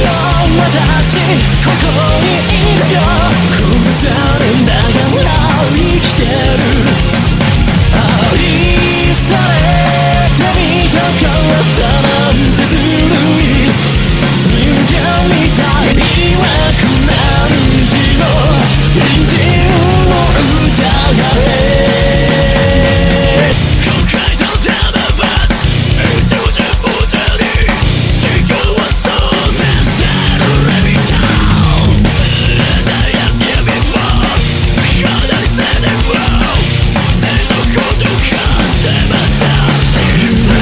よ私ここにいるよ殺されながら生きてる愛されてみたかったなんてずるい人間みたいにはくなんじろ隣人を疑え後悔とただば人じゃボタに思考はそうでしてるレビタウンI am here before Beyond any setting world 生のことかせまた許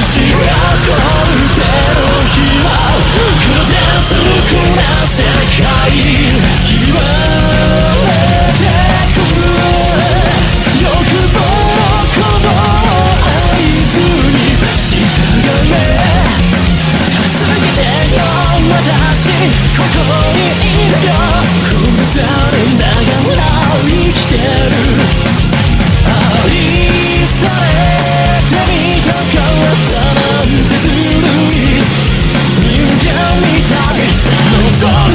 しがこんでの日は黒でそこな世界言われてくる欲望のこの合図に従え助けてよ私ここにいるよ殺されながら生きてる愛されてみたかったなんてずるい人間みたい望ん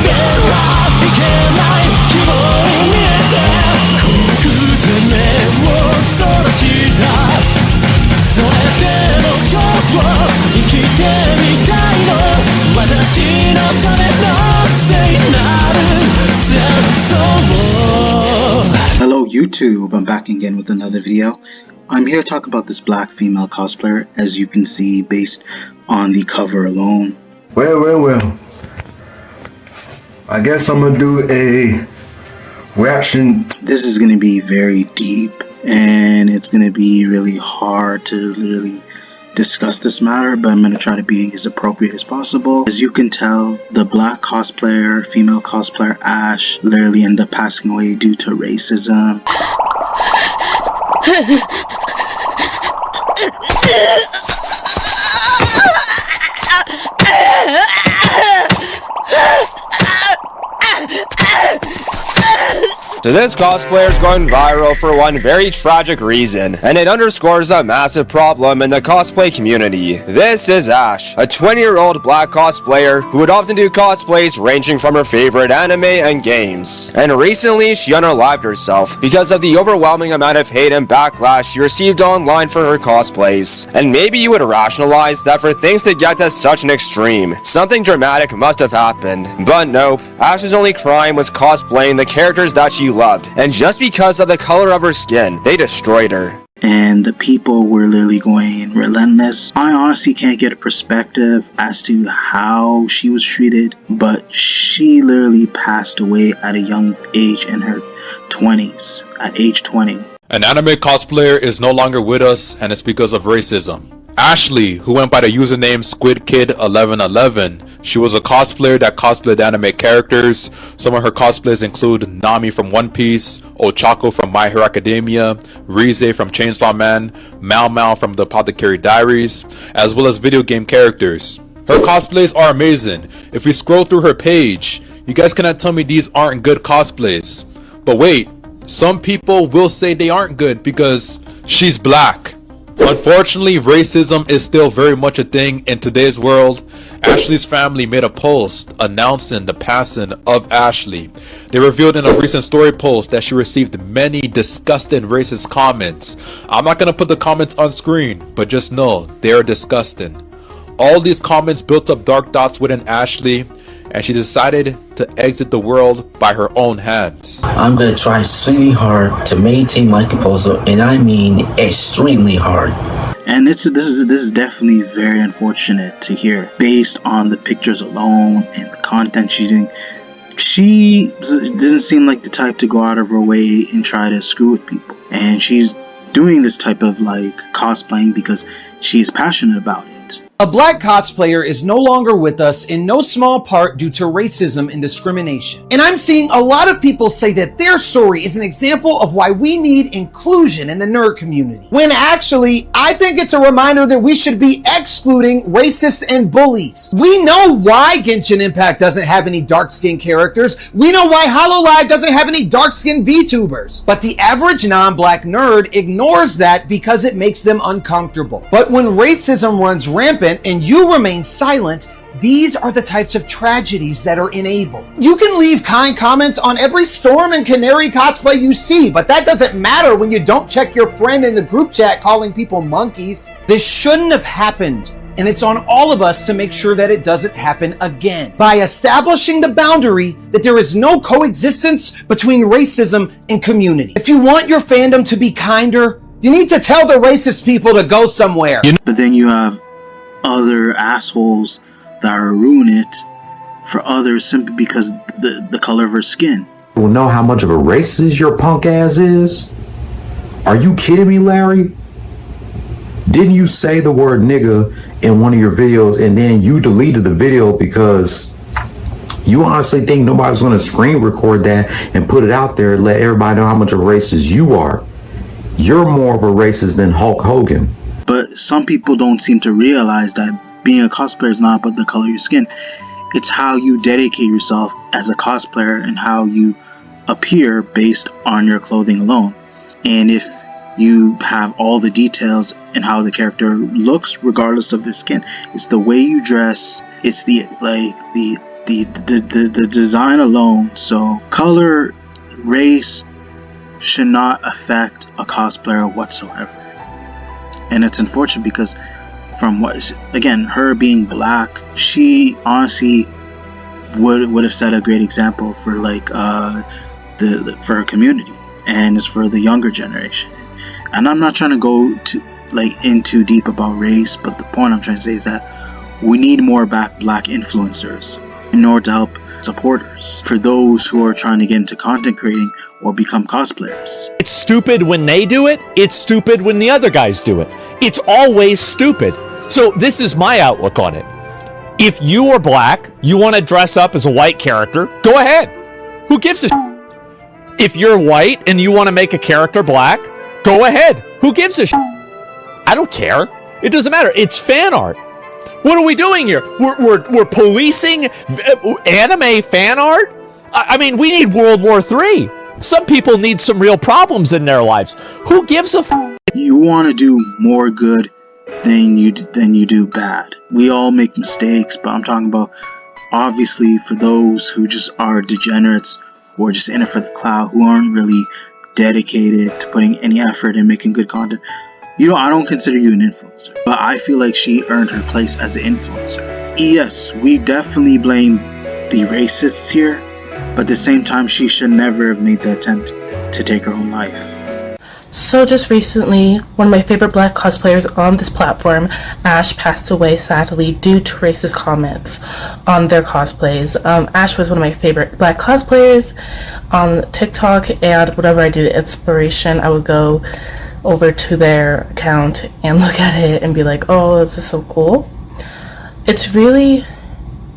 ではいけない希望に見えて怖くて目をそらしたそれでも今日を生きてみたいの私のための聖なる戦争 Hello YouTube, I'm back again with another video. I'm here to talk about this black female cosplayer, as you can see based on the cover alone. Well. I guess I'm gonna do a reaction. This is going to be very deep, and it's going to be really hard to literally discuss this matter, but I'm going to try to be as appropriate as possible. As you can tell, the black cosplayer, female cosplayer Ash, literally ended up passing away due to racism. So this cosplayer is going viral for one very tragic reason, and it underscores a massive problem in the cosplay community. This is Ash, a 20-year-old black cosplayer who would often do cosplays ranging from her favorite anime and games. And recently, she unalived herself because of the overwhelming amount of hate and backlash she received online for her cosplays. And maybe you would rationalize that for things to get to such an extreme, something dramatic must have happened. But nope, Ash's only crime was cosplaying the characters that she loved, and just because of the color of her skin, they destroyed her. And the people were literally going relentless. I honestly can't get a perspective as to how she was treated, but she literally passed away at a young age in her 20s, at age 20. An anime cosplayer is no longer with us, and it's because of racism. Ashley, who went by the username SquidKid1111, she was a cosplayer that cosplayed anime characters. Some of her cosplays include Nami from One Piece, Ochako from My Hero Academia, Rize from Chainsaw Man, Mao Mao from The Apothecary Diaries, as well as video game characters. Her cosplays are amazing. If we scroll through her page, you guys cannot tell me these aren't good cosplays. But wait, some people will say they aren't good because she's black. Unfortunately, racism is still very much a thing in today's world. Ashley's family made a post announcing the passing of Ashley. They revealed in a recent story post that she received many disgusting racist comments. I'm not going to put the comments on screen, but just know they are disgusting. All these comments built up dark thoughts within Ashley, and she decided to exit the world by her own hands. I'm gonna try extremely hard to maintain my composure, and I mean extremely hard. And this is definitely very unfortunate to hear, based on the pictures alone and the content she's doing. She doesn't seem like the type to go out of her way and try to screw with people, and she's doing this type of like cosplaying because she is passionate about it. A black cosplayer is no longer with us in no small part due to racism and discrimination. And I'm seeing a lot of people say that their story is an example of why we need inclusion in the nerd community. When actually, I think it's a reminder that we should be excluding racists and bullies. We know why Genshin Impact doesn't have any dark-skinned characters. We know why HoloLive doesn't have any dark-skinned VTubers. But the average non-black nerd ignores that because it makes them uncomfortable. But when racism runs rampant and you remain silent, These are the types of tragedies that are enabled. You can leave kind comments on every Storm and Canary cosplay you see, but that doesn't matter when you don't check your friend in the group chat calling people monkeys. This shouldn't have happened, and it's on all of us to make sure that it doesn't happen again by establishing the boundary that there is no coexistence between racism and community. If you want your fandom to be kinder, you need to tell the racist people to go somewhere. But then you have other assholes that ruin it for others simply because the color of her skin. Will know how much of a racist your punk ass is? Are you kidding me, Larry? Didn't you say the word nigga in one of your videos and then you deleted the video because you honestly think nobody's going to screen record that and put it out there and let everybody know how much of a racist you are? You're more of a racist than Hulk Hogan. But some people don't seem to realize that being a cosplayer is not about the color of your skin. It's how you dedicate yourself as a cosplayer and how you appear based on your clothing alone. And if you have all the details and how the character looks regardless of their skin, it's the way you dress, it's the design alone. So color, race should not affect a cosplayer whatsoever. And it's unfortunate because from what, again, her being black, she honestly would have set a great example for like for her community, and it's for the younger generation. And I'm not trying to go in too deep about race, but the point I'm trying to say is that we need more black influencers in order to help supporters for those who are trying to get into content creating or become cosplayers. It's stupid when they do it. It's stupid when the other guys do it. It's always stupid. So this is my outlook on it. If you are black, you want to dress up as a white character, go ahead. Who gives a shit? If you're white and you want to make a character black, go ahead. Who gives a shit? I don't care. It doesn't matter. It's fan art. What are we doing here? We're policing anime fan art? I mean, we need World War III. Some people need some real problems in their lives. Who gives a f***? You want to do more good than you do bad. We all make mistakes, but I'm talking about obviously for those who just are degenerates who are just in it for the clout, who aren't really dedicated to putting any effort in making good content. I don't consider you an influencer, but I feel like she earned her place as an influencer. Yes, we definitely blame the racists here, but at the same time, she should never have made the attempt to take her own life. So just recently, one of my favorite black cosplayers on this platform, Ash, passed away sadly due to racist comments on their cosplays. Ash was one of my favorite black cosplayers on TikTok, and whenever I did inspiration, I would go over to their account and look at it and be like, oh, this is so cool. It's really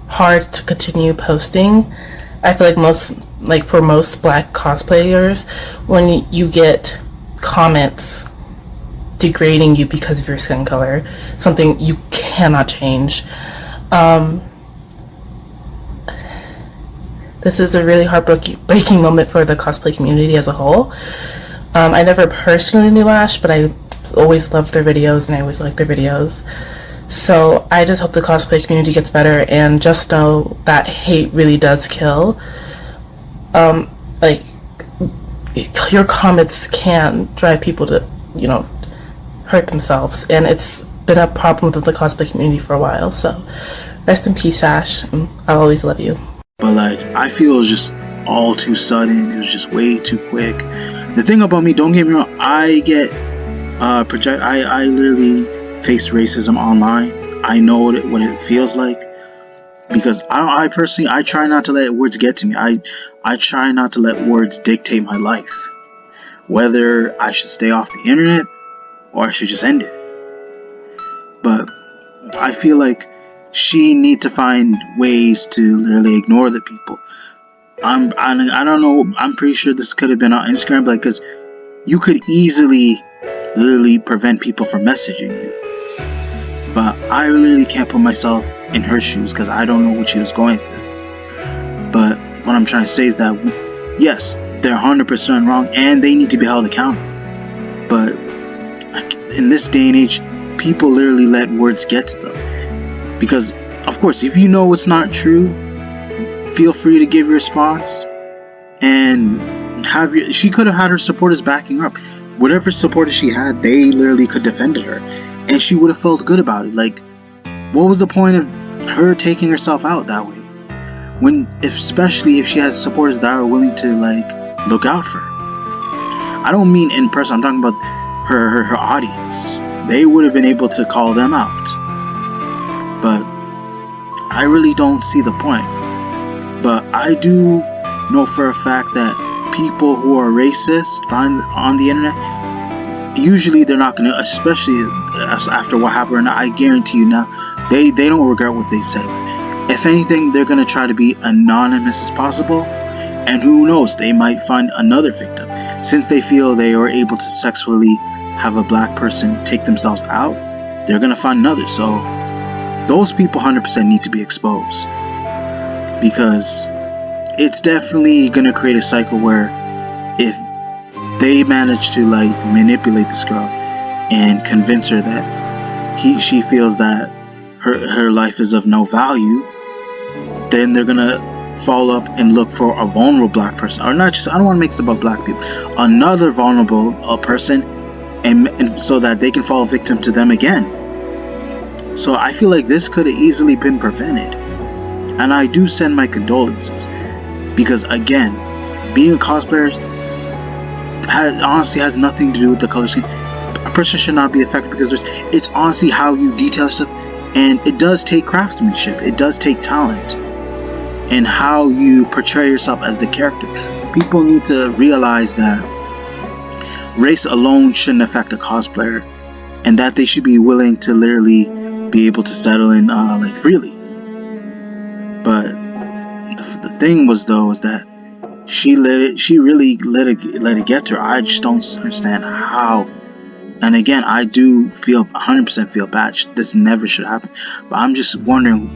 hard to continue posting. I feel like for most black cosplayers, when you get comments degrading you because of your skin color, something you cannot change. This is a really heartbreaking moment for the cosplay community as a whole. I never personally knew Ash, but I always loved their videos and I always liked their videos. So I just hope the cosplay community gets better, and just know that hate really does kill. Your comments can drive people to, hurt themselves, and it's been a problem with the cosplay community for a while. So rest in peace, Ash. I'll always love you. But I feel it was just all too sudden. It was just way too quick. The thing about me, don't get me wrong, I get I literally face racism online. I know what it feels like, because I personally try not to let words get to me. I try not to let words dictate my life, whether I should stay off the internet or I should just end it. But I feel like she need to find ways to literally ignore the people. I don't know. I'm pretty sure this could have been on Instagram, because you could easily literally prevent people from messaging you. But I literally can't put myself in her shoes because I don't know what she was going through. But what I'm trying to say is that yes, they're 100% wrong and they need to be held accountable. But in this day and age, people literally let words get to them. Because of course, if you know it's not true, feel free to give your response. And she could have had her supporters backing her up. Whatever supporters she had, they literally could defend her, and she would have felt good about it. Like, what was the point of her taking herself out that way? Especially if she has supporters that are willing to like look out for her. I don't mean in person. I'm talking about her audience. They would have been able to call them out. But I really don't see the point. But I do know for a fact that people who are racist on the internet, usually they're not going to, especially after what happened, and I guarantee you now, they don't regret what they said. If anything, they're going to try to be anonymous as possible, and who knows, they might find another victim. Since they feel they are able to successfully have a black person take themselves out, they're going to find another. So those people 100% need to be exposed, because it's definitely going to create a cycle where if they manage to like manipulate this girl and convince her that she feels that her life is of no value, then they're gonna follow up and look for a vulnerable black person, or not just, I don't want to make this about black people, another vulnerable person, and so that they can fall victim to them again. So I feel like this could have easily been prevented, and I do send my condolences, because again, being a cosplayer honestly has nothing to do with the color scheme. A person should not be affected, because it's honestly how you detail stuff, and it does take craftsmanship, it does take talent, and how you portray yourself as the character. People need to realize that race alone shouldn't affect a cosplayer, and that they should be willing to literally be able to settle in like freely. But the thing was though is that she really let it get to her. I just don't understand how. And again, I do 100% feel bad. This never should happen. But I'm just wondering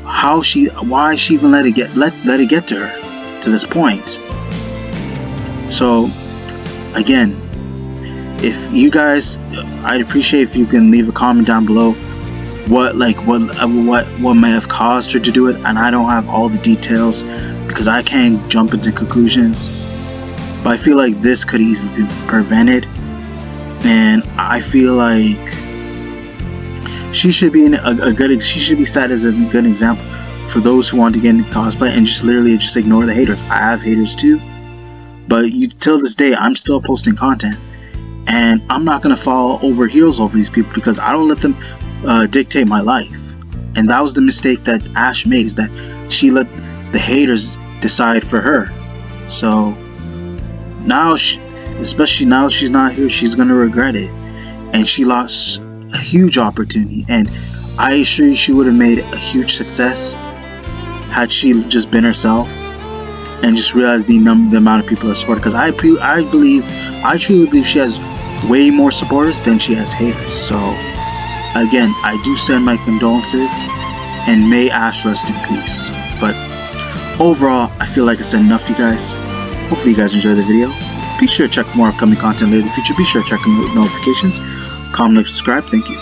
why she even let it get to her to this point. So again, if you guys, I'd appreciate if you can leave a comment down below what may have caused her to do it. And I don't have all the details because I can't jump into conclusions, but I feel like this could easily be prevented, and I feel like she should be she should be set as a good example for those who want to get into cosplay, and just literally just ignore the haters. I have haters too, but till this day I'm still posting content, and I'm not gonna fall over heels over these people, because I don't let them dictate my life. And that was the mistake that Ash made, is that she let the haters decide for her. So now, especially now she's not here, she's gonna regret it, and she lost a huge opportunity. And I assure you, she would have made a huge success had she just been herself and just realized the amount of people that support her. Because I truly believe she has way more supporters than she has haters. So again, I do send my condolences, and may Ash rest in peace. But overall, I feel like I said enough, you guys. Hopefully you guys enjoyed the video. Be sure to check for more upcoming content later in the future. Be sure to check the notifications. Comment, like, subscribe. Thank you.